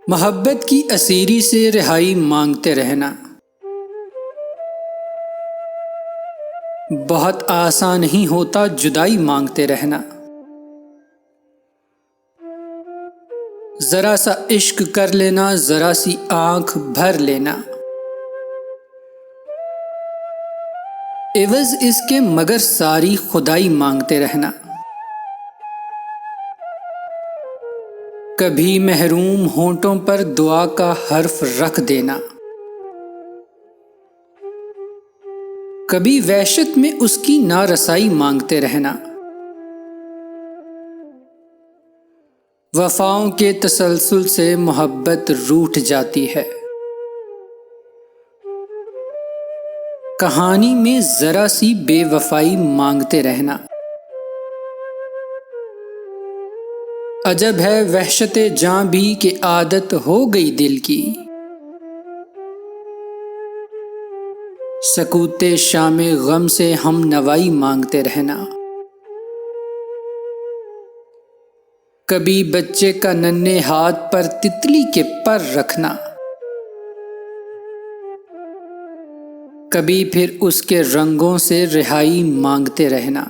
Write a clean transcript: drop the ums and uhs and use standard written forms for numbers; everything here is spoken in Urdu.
محبت کی اسیری سے رہائی مانگتے رہنا بہت آسان نہیں ہوتا، جدائی مانگتے رہنا۔ ذرا سا عشق کر لینا، ذرا سی آنکھ بھر لینا، عوض اس کے مگر ساری خدائی مانگتے رہنا۔ کبھی محروم ہونٹوں پر دعا کا حرف رکھ دینا، کبھی وحشت میں اس کی نارسائی مانگتے رہنا۔ وفاؤں کے تسلسل سے محبت روٹھ جاتی ہے، کہانی میں ذرا سی بے وفائی مانگتے رہنا۔ عجب ہے وحشت جاں بھی کہ عادت ہو گئی دل کی، سکوت شام غم سے ہم نوائی مانگتے رہنا۔ کبھی بچے کا ننھے ہاتھ پر تتلی کے پر رکھنا، کبھی پھر اس کے رنگوں سے رہائی مانگتے رہنا۔